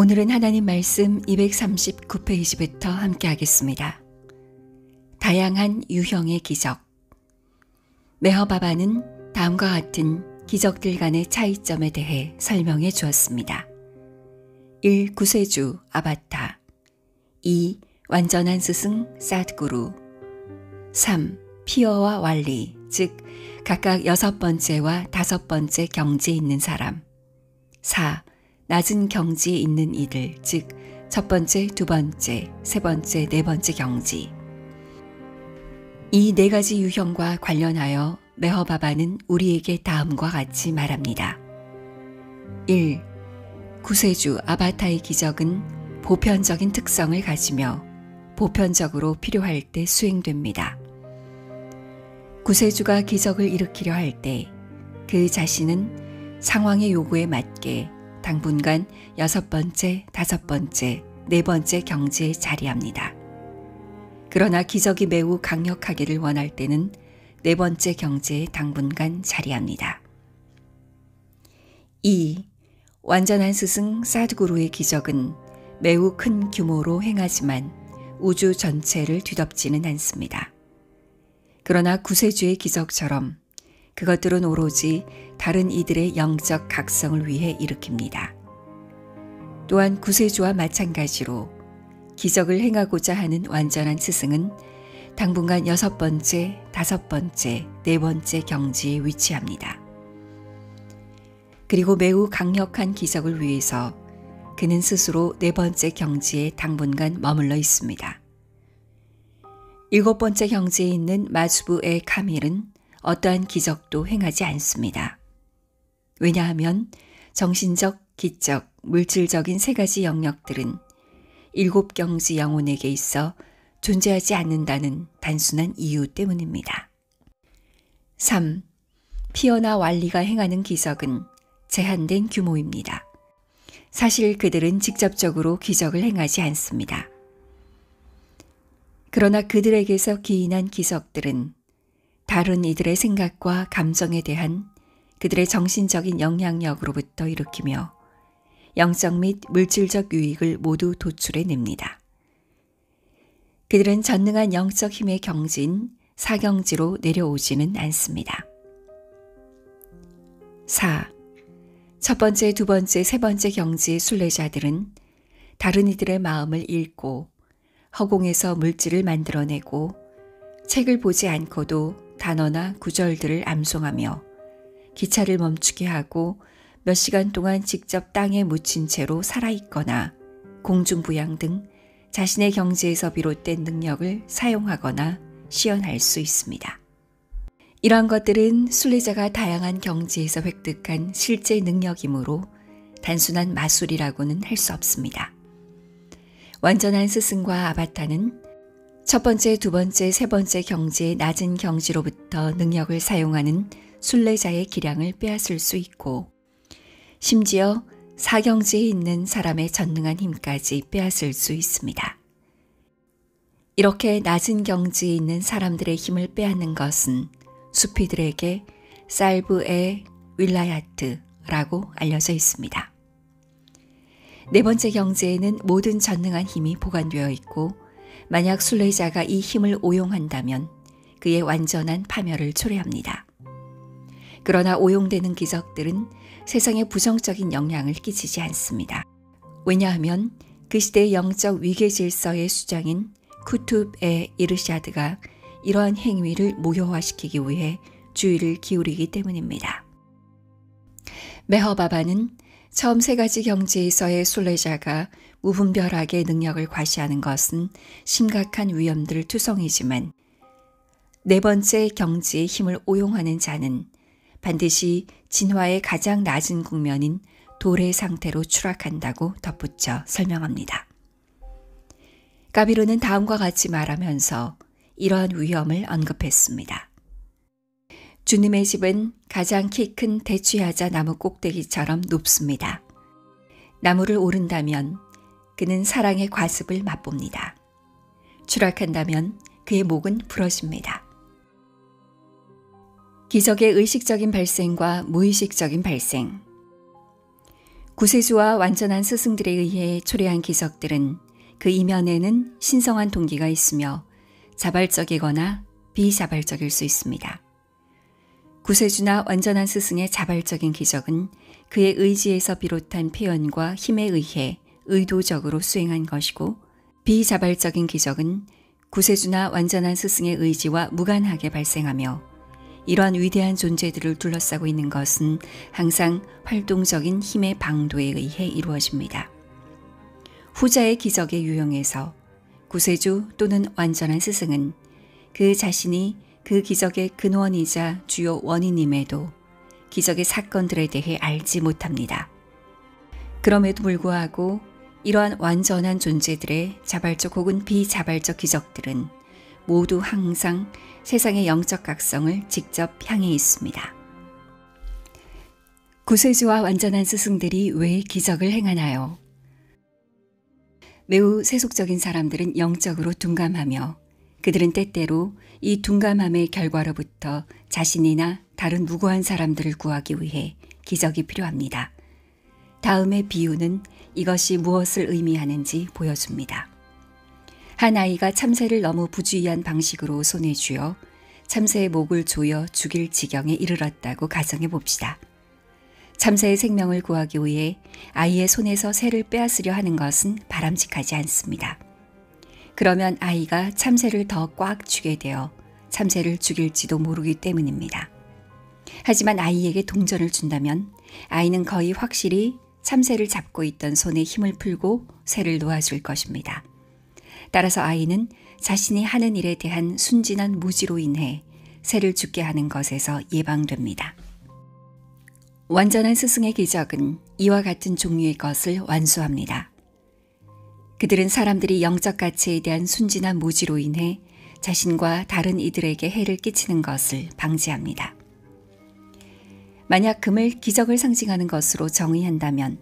오늘은 하나님 말씀 239페이지부터 함께 하겠습니다. 다양한 유형의 기적. 메허바바는 다음과 같은 기적들 간의 차이점에 대해 설명해 주었습니다. 1. 구세주 아바타 2. 완전한 스승 사드구루 3. 피어와 왈리, 즉 각각 6번째와 5번째 경지에 있는 사람 4. 낮은 경지에 있는 이들, 즉 첫 번째, 두 번째, 세 번째, 네 번째 경지. 이 네 가지 유형과 관련하여 메허바바는 우리에게 다음과 같이 말합니다. 1. 구세주 아바타의 기적은 보편적인 특성을 가지며 보편적으로 필요할 때 수행됩니다. 구세주가 기적을 일으키려 할 때 그 자신은 상황의 요구에 맞게 당분간 6번째, 5번째, 4번째 경지에 자리합니다. 그러나 기적이 매우 강력하기를 원할 때는 4번째 경지에 당분간 자리합니다. 2. 완전한 스승 사드구루의 기적은 매우 큰 규모로 행하지만 우주 전체를 뒤덮지는 않습니다. 그러나 구세주의 기적처럼 그것들은 오로지 다른 이들의 영적 각성을 위해 일으킵니다. 또한 구세주와 마찬가지로 기적을 행하고자 하는 완전한 스승은 당분간 6번째, 5번째, 4번째 경지에 위치합니다. 그리고 매우 강력한 기적을 위해서 그는 스스로 4번째 경지에 당분간 머물러 있습니다. 7번째 경지에 있는 마주부의 카밀은 어떠한 기적도 행하지 않습니다. 왜냐하면 정신적, 기적, 물질적인 세 가지 영역들은 7경지 영혼에게 있어 존재하지 않는다는 단순한 이유 때문입니다. 3. 피어나 왈리가 행하는 기적은 제한된 규모입니다. 사실 그들은 직접적으로 기적을 행하지 않습니다. 그러나 그들에게서 기인한 기적들은 다른 이들의 생각과 감정에 대한 그들의 정신적인 영향력으로부터 일으키며 영적 및 물질적 유익을 모두 도출해냅니다. 그들은 전능한 영적 힘의 경지인 사경지로 내려오지는 않습니다. 4. 첫 번째, 두 번째, 세 번째 경지의 순례자들은 다른 이들의 마음을 읽고 허공에서 물질을 만들어내고 책을 보지 않고도 단어나 구절들을 암송하며 기차를 멈추게 하고 몇 시간 동안 직접 땅에 묻힌 채로 살아있거나 공중부양 등 자신의 경지에서 비롯된 능력을 사용하거나 시연할 수 있습니다. 이러한 것들은 순례자가 다양한 경지에서 획득한 실제 능력이므로 단순한 마술이라고는 할 수 없습니다. 완전한 스승과 아바타는 첫 번째, 두 번째, 세 번째 경지의 낮은 경지로부터 능력을 사용하는 순례자의 기량을 빼앗을 수 있고 심지어 사경지에 있는 사람의 전능한 힘까지 빼앗을 수 있습니다. 이렇게 낮은 경지에 있는 사람들의 힘을 빼앗는 것은 수피들에게 살브의 윌라야트라고 알려져 있습니다. 네 번째 경지에는 모든 전능한 힘이 보관되어 있고 만약 순례자가 이 힘을 오용한다면 그의 완전한 파멸을 초래합니다. 그러나 오용되는 기적들은 세상에 부정적인 영향을 끼치지 않습니다. 왜냐하면 그 시대의 영적 위계 질서의 수장인 쿠투브의 이르샤드가 이러한 행위를 무효화시키기 위해 주의를 기울이기 때문입니다. 메허바바는 처음 세 가지 경지에서의 순례자가 무분별하게 능력을 과시하는 것은 심각한 위험들을 투성이지만 네 번째 경지의 힘을 오용하는 자는 반드시 진화의 가장 낮은 국면인 돌의 상태로 추락한다고 덧붙여 설명합니다. 까비르는 다음과 같이 말하면서 이러한 위험을 언급했습니다. 주님의 집은 가장 키 큰 대추야자 나무 꼭대기처럼 높습니다. 나무를 오른다면 그는 사랑의 과습을 맛봅니다. 추락한다면 그의 목은 부러집니다. 기적의 의식적인 발생과 무의식적인 발생. 구세주와 완전한 스승들에 의해 초래한 기적들은 그 이면에는 신성한 동기가 있으며 자발적이거나 비자발적일 수 있습니다. 구세주나 완전한 스승의 자발적인 기적은 그의 의지에서 비롯한 표현과 힘에 의해 의도적으로 수행한 것이고, 비자발적인 기적은 구세주나 완전한 스승의 의지와 무관하게 발생하며 이러한 위대한 존재들을 둘러싸고 있는 것은 항상 활동적인 힘의 방도에 의해 이루어집니다. 후자의 기적의 유형에서 구세주 또는 완전한 스승은 그 자신이 그 기적의 근원이자 주요 원인임에도 기적의 사건들에 대해 알지 못합니다. 그럼에도 불구하고 이러한 완전한 존재들의 자발적 혹은 비자발적 기적들은 모두 항상 세상의 영적 각성을 직접 향해 있습니다. 구세주와 완전한 스승들이 왜 기적을 행하나요? 매우 세속적인 사람들은 영적으로 둔감하며 그들은 때때로 이 둔감함의 결과로부터 자신이나 다른 무고한 사람들을 구하기 위해 기적이 필요합니다. 다음의 비유는 이것이 무엇을 의미하는지 보여줍니다. 한 아이가 참새를 너무 부주의한 방식으로 손에 쥐어 참새의 목을 조여 죽일 지경에 이르렀다고 가정해 봅시다. 참새의 생명을 구하기 위해 아이의 손에서 새를 빼앗으려 하는 것은 바람직하지 않습니다. 그러면 아이가 참새를 더 꽉 쥐게 되어 참새를 죽일지도 모르기 때문입니다. 하지만 아이에게 동전을 준다면 아이는 거의 확실히 참새를 잡고 있던 손에 힘을 풀고 새를 놓아줄 것입니다. 따라서 아이는 자신이 하는 일에 대한 순진한 무지로 인해 새를 죽게 하는 것에서 예방됩니다. 완전한 스승의 기적은 이와 같은 종류의 것을 완수합니다. 그들은 사람들이 영적 가치에 대한 순진한 무지로 인해 자신과 다른 이들에게 해를 끼치는 것을 방지합니다. 만약 금을 기적을 상징하는 것으로 정의한다면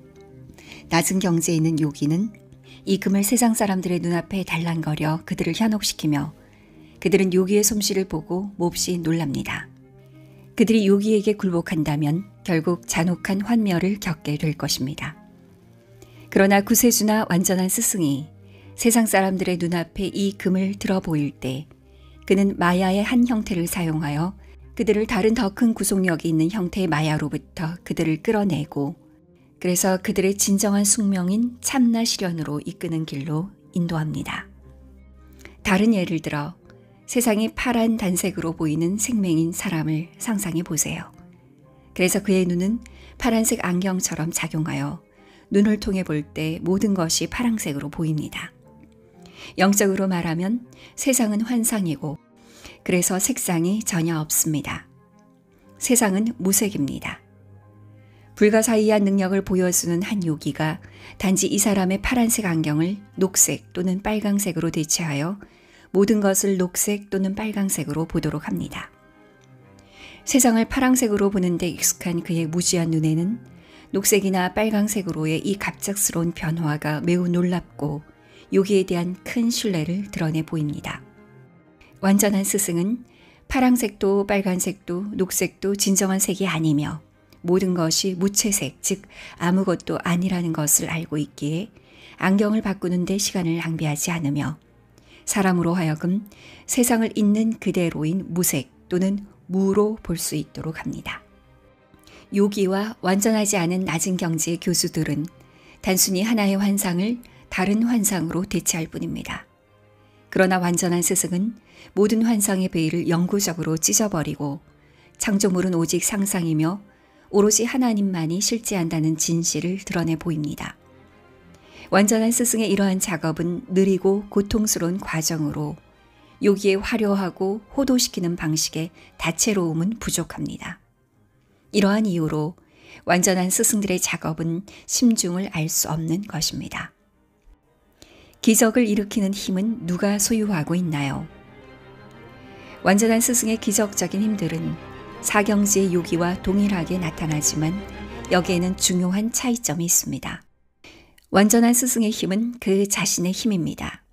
낮은 경지에 있는 요기는 이 금을 세상 사람들의 눈앞에 달랑거려 그들을 현혹시키며 그들은 요기의 솜씨를 보고 몹시 놀랍니다. 그들이 요기에게 굴복한다면 결국 잔혹한 환멸을 겪게 될 것입니다. 그러나 구세주나 완전한 스승이 세상 사람들의 눈앞에 이 금을 들어 보일 때 그는 마야의 한 형태를 사용하여 그들을 다른 더 큰 구속력이 있는 형태의 마야로부터 그들을 끌어내고 그래서 그들의 진정한 숙명인 참나 실현으로 이끄는 길로 인도합니다. 다른 예를 들어 세상이 파란 단색으로 보이는 생맹인 사람을 상상해 보세요. 그래서 그의 눈은 파란색 안경처럼 작용하여 눈을 통해 볼 때 모든 것이 파란색으로 보입니다. 영적으로 말하면 세상은 환상이고 그래서 색상이 전혀 없습니다. 세상은 무색입니다. 불가사의한 능력을 보여주는 한 요기가 단지 이 사람의 파란색 안경을 녹색 또는 빨강색으로 대체하여 모든 것을 녹색 또는 빨강색으로 보도록 합니다. 세상을 파란색으로 보는데 익숙한 그의 무지한 눈에는 녹색이나 빨강색으로의 이 갑작스러운 변화가 매우 놀랍고 요기에 대한 큰 신뢰를 드러내 보입니다. 완전한 스승은 파란색도 빨간색도 녹색도 진정한 색이 아니며 모든 것이 무채색, 즉 아무것도 아니라는 것을 알고 있기에 안경을 바꾸는데 시간을 낭비하지 않으며 사람으로 하여금 세상을 있는 그대로인 무색 또는 무로 볼 수 있도록 합니다. 요기와 완전하지 않은 낮은 경지의 교수들은 단순히 하나의 환상을 다른 환상으로 대체할 뿐입니다. 그러나 완전한 스승은 모든 환상의 베일을 영구적으로 찢어버리고 창조물은 오직 상상이며 오로지 하나님만이 실제한다는 진실을 드러내 보입니다. 완전한 스승의 이러한 작업은 느리고 고통스러운 과정으로 요기의 화려하고 호도시키는 방식의 다채로움은 부족합니다. 이러한 이유로 완전한 스승들의 작업은 심중을 알 수 없는 것입니다. 기적을 일으키는 힘은 누가 소유하고 있나요? 완전한 스승의 기적적인 힘들은 사경지의 요기와 동일하게 나타나지만 여기에는 중요한 차이점이 있습니다. 완전한 스승의 힘은 그 자신의 힘입니다.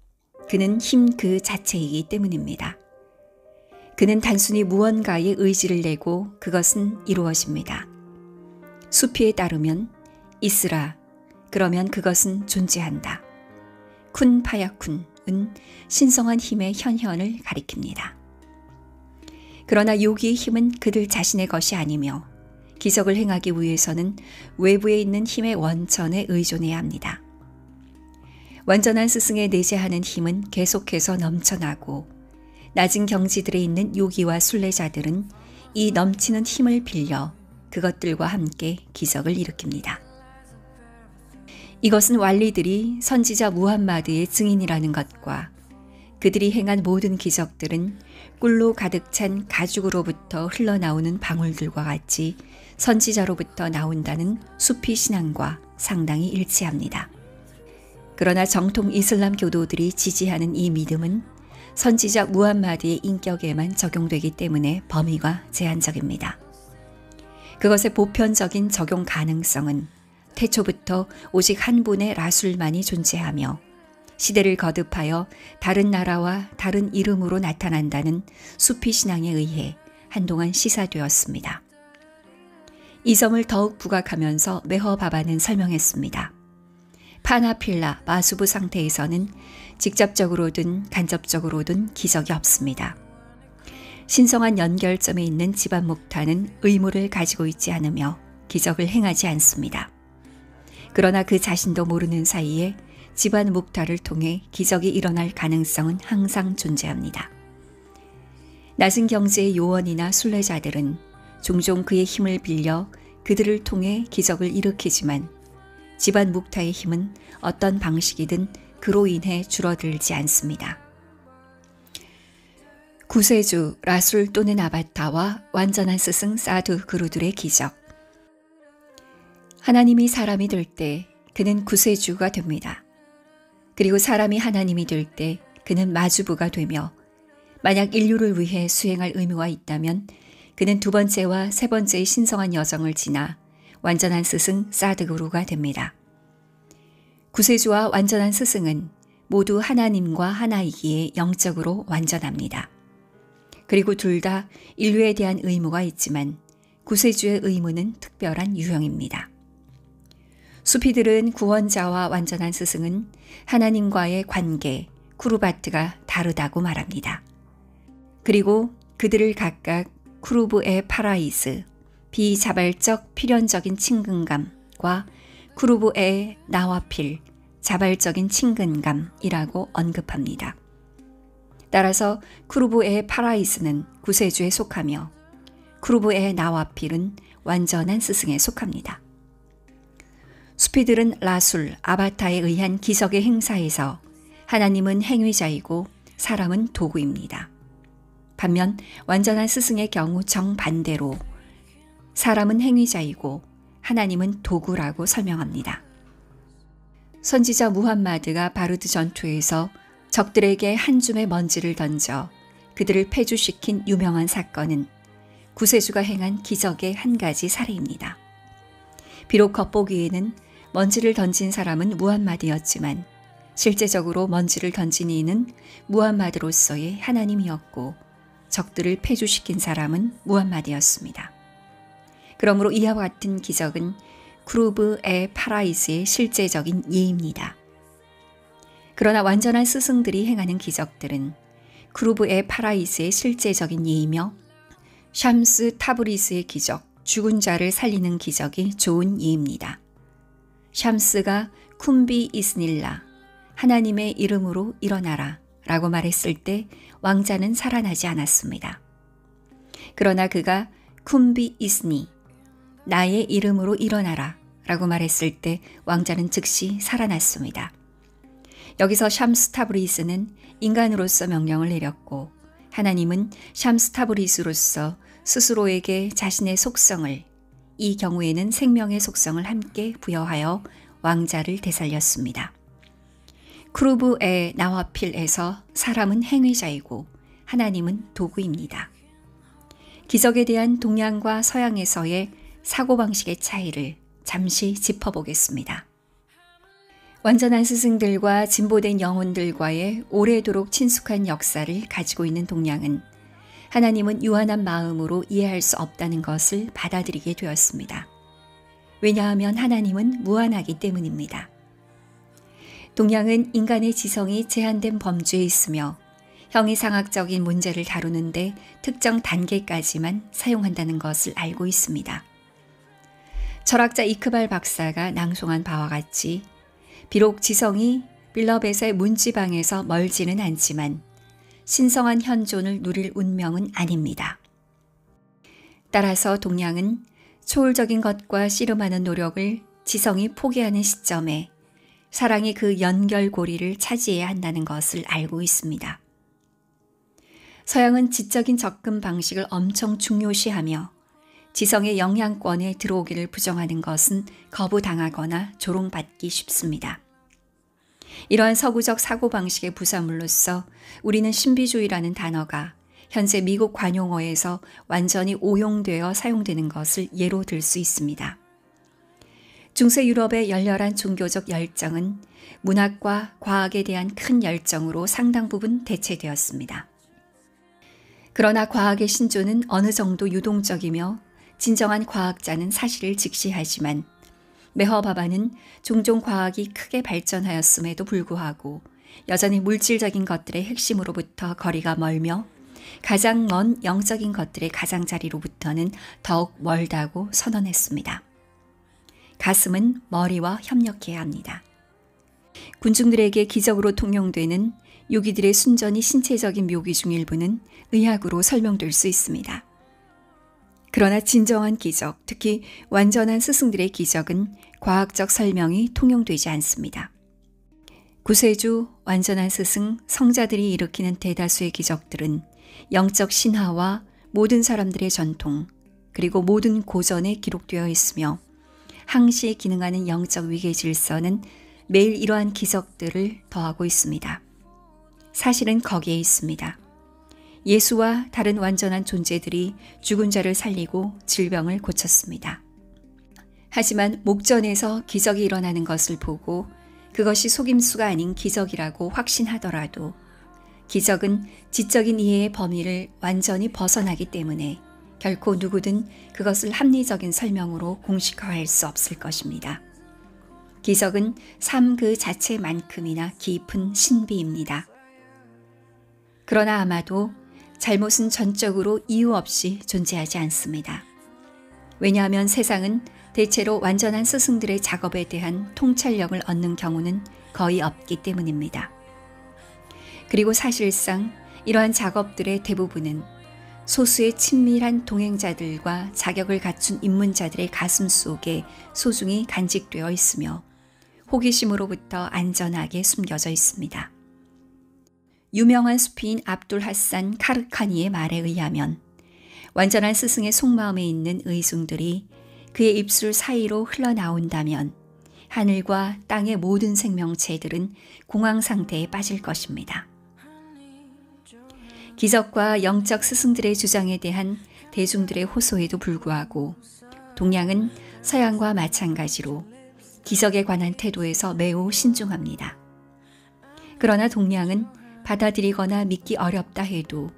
그는 힘 그 자체이기 때문입니다. 그는 단순히 무언가에 의지를 내고 그것은 이루어집니다. 수피에 따르면 있으라 그러면 그것은 존재한다. 쿤 파야쿤은 신성한 힘의 현현을 가리킵니다. 그러나 요기의 힘은 그들 자신의 것이 아니며 기적을 행하기 위해서는 외부에 있는 힘의 원천에 의존해야 합니다. 완전한 스승에 내재하는 힘은 계속해서 넘쳐나고 낮은 경지들에 있는 요기와 순례자들은 이 넘치는 힘을 빌려 그것들과 함께 기적을 일으킵니다. 이것은 왈리들이 선지자 무함마드의 증인이라는 것과 그들이 행한 모든 기적들은 꿀로 가득 찬 가죽으로부터 흘러나오는 방울들과 같이 선지자로부터 나온다는 수피 신앙과 상당히 일치합니다. 그러나 정통 이슬람 교도들이 지지하는 이 믿음은 선지자 무함마드의 인격에만 적용되기 때문에 범위가 제한적입니다. 그것의 보편적인 적용 가능성은 태초부터 오직 한 분의 라술만이 존재하며 시대를 거듭하여 다른 나라와 다른 이름으로 나타난다는 수피 신앙에 의해 한동안 시사되었습니다. 이 점을 더욱 부각하면서 메허바바는 설명했습니다. 파나필라 마수부 상태에서는 직접적으로든 간접적으로든 기적이 없습니다. 신성한 연결점에 있는 집안 목타는 의무를 가지고 있지 않으며 기적을 행하지 않습니다. 그러나 그 자신도 모르는 사이에 집안 목타를 통해 기적이 일어날 가능성은 항상 존재합니다. 낮은 경지의 요원이나 순례자들은 종종 그의 힘을 빌려 그들을 통해 기적을 일으키지만 집안 묵타의 힘은 어떤 방식이든 그로 인해 줄어들지 않습니다. 구세주, 라술 또는 아바타와 완전한 스승 사두 그루들의 기적. 하나님이 사람이 될 때 그는 구세주가 됩니다. 그리고 사람이 하나님이 될 때 그는 마주부가 되며 만약 인류를 위해 수행할 의무가 있다면 그는 두 번째와 세 번째의 신성한 여정을 지나 완전한 스승 사드구루가 됩니다. 구세주와 완전한 스승은 모두 하나님과 하나이기에 영적으로 완전합니다. 그리고 둘 다 인류에 대한 의무가 있지만 구세주의 의무는 특별한 유형입니다. 수피들은 구원자와 완전한 스승은 하나님과의 관계, 쿠르바트가 다르다고 말합니다. 그리고 그들을 각각 쿠르브의 파라이스, 비자발적 필연적인 친근감과 쿠르브의 나와필, 자발적인 친근감이라고 언급합니다. 따라서 쿠르브의 파라이스는 구세주에 속하며 쿠르브의 나와필은 완전한 스승에 속합니다. 수피들은 라술, 아바타에 의한 기적의 행사에서 하나님은 행위자이고 사람은 도구입니다. 반면 완전한 스승의 경우 정반대로 사람은 행위자이고 하나님은 도구라고 설명합니다. 선지자 무함마드가 바르드 전투에서 적들에게 한 줌의 먼지를 던져 그들을 폐주시킨 유명한 사건은 구세주가 행한 기적의 한 가지 사례입니다. 비록 겉보기에는 먼지를 던진 사람은 무함마드였지만 실제적으로 먼지를 던진 이는 무함마드로서의 하나님이었고 적들을 폐주시킨 사람은 무함마드였습니다. 그러므로 이와 같은 기적은 쿠르브의 파라이스의 실제적인 예입니다. 그러나 완전한 스승들이 행하는 기적들은 쿠르브의 파라이스의 실제적인 예이며 샴스 타브리스의 기적, 죽은 자를 살리는 기적이 좋은 예입니다. 샴스가 쿰비 이스닐라, 하나님의 이름으로 일어나라 라고 말했을 때 왕자는 살아나지 않았습니다. 그러나 그가 쿰비 이스니, 나의 이름으로 일어나라 라고 말했을 때 왕자는 즉시 살아났습니다. 여기서 샴스타브리스는 인간으로서 명령을 내렸고 하나님은 샴스타브리스로서 스스로에게 자신의 속성을, 이 경우에는 생명의 속성을 함께 부여하여 왕자를 되살렸습니다. 쿠르브의 나와필에서 사람은 행위자이고 하나님은 도구입니다. 기적에 대한 동양과 서양에서의 사고방식의 차이를 잠시 짚어보겠습니다. 완전한 스승들과 진보된 영혼들과의 오래도록 친숙한 역사를 가지고 있는 동양은 하나님은 유한한 마음으로 이해할 수 없다는 것을 받아들이게 되었습니다. 왜냐하면 하나님은 무한하기 때문입니다. 동양은 인간의 지성이 제한된 범주에 있으며 형이상학적인 문제를 다루는데 특정 단계까지만 사용한다는 것을 알고 있습니다. 철학자 이크발 박사가 낭송한 바와 같이 비록 지성이 빌러벳의 문지방에서 멀지는 않지만 신성한 현존을 누릴 운명은 아닙니다. 따라서 동양은 초월적인 것과 씨름하는 노력을 지성이 포기하는 시점에 사랑이 그 연결고리를 차지해야 한다는 것을 알고 있습니다. 서양은 지적인 접근 방식을 엄청 중요시하며 지성의 영향권에 들어오기를 부정하는 것은 거부당하거나 조롱받기 쉽습니다. 이러한 서구적 사고방식의 부산물로서 우리는 신비주의라는 단어가 현재 미국 관용어에서 완전히 오용되어 사용되는 것을 예로 들 수 있습니다. 중세 유럽의 열렬한 종교적 열정은 문학과 과학에 대한 큰 열정으로 상당 부분 대체되었습니다. 그러나 과학의 신조는 어느 정도 유동적이며 진정한 과학자는 사실을 직시하지만 메허바바는 종종 과학이 크게 발전하였음에도 불구하고 여전히 물질적인 것들의 핵심으로부터 거리가 멀며 가장 먼 영적인 것들의 가장자리로부터는 더욱 멀다고 선언했습니다. 가슴은 머리와 협력해야 합니다. 군중들에게 기적으로 통용되는 요기들의 순전히 신체적인 묘기 중 일부는 의학으로 설명될 수 있습니다. 그러나 진정한 기적, 특히 완전한 스승들의 기적은 과학적 설명이 통용되지 않습니다. 구세주, 완전한 스승, 성자들이 일으키는 대다수의 기적들은 영적 신화와 모든 사람들의 전통, 그리고 모든 고전에 기록되어 있으며 항시 기능하는 영적 위계 질서는 매일 이러한 기적들을 더하고 있습니다. 사실은 거기에 있습니다. 예수와 다른 완전한 존재들이 죽은 자를 살리고 질병을 고쳤습니다. 하지만 목전에서 기적이 일어나는 것을 보고 그것이 속임수가 아닌 기적이라고 확신하더라도 기적은 지적인 이해의 범위를 완전히 벗어나기 때문에 결코 누구든 그것을 합리적인 설명으로 공식화할 수 없을 것입니다. 기적은 삶 그 자체만큼이나 깊은 신비입니다. 그러나 아마도 잘못은 전적으로 이유 없이 존재하지 않습니다. 왜냐하면 세상은 대체로 완전한 스승들의 작업에 대한 통찰력을 얻는 경우는 거의 없기 때문입니다. 그리고 사실상 이러한 작업들의 대부분은 소수의 친밀한 동행자들과 자격을 갖춘 입문자들의 가슴 속에 소중히 간직되어 있으며 호기심으로부터 안전하게 숨겨져 있습니다. 유명한 수피인 압둘 하산 카르카니의 말에 의하면 완전한 스승의 속마음에 있는 의중들이 그의 입술 사이로 흘러나온다면 하늘과 땅의 모든 생명체들은 공황 상태에 빠질 것입니다. 기적과 영적 스승들의 주장에 대한 대중들의 호소에도 불구하고 동양은 서양과 마찬가지로 기적에 관한 태도에서 매우 신중합니다. 그러나 동양은 받아들이거나 믿기 어렵다 해도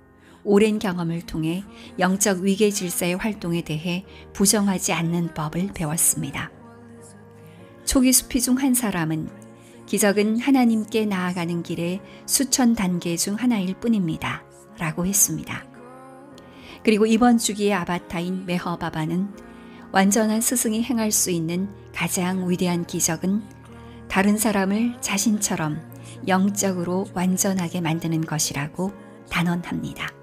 오랜 경험을 통해 영적 위계 질서의 활동에 대해 부정하지 않는 법을 배웠습니다. 초기 수피 중 한 사람은 기적은 하나님께 나아가는 길의 수천 단계 중 하나일 뿐입니다. 라고 했습니다. 그리고 이번 주기의 아바타인 메허바바는 완전한 스승이 행할 수 있는 가장 위대한 기적은 다른 사람을 자신처럼 영적으로 완전하게 만드는 것이라고 단언합니다.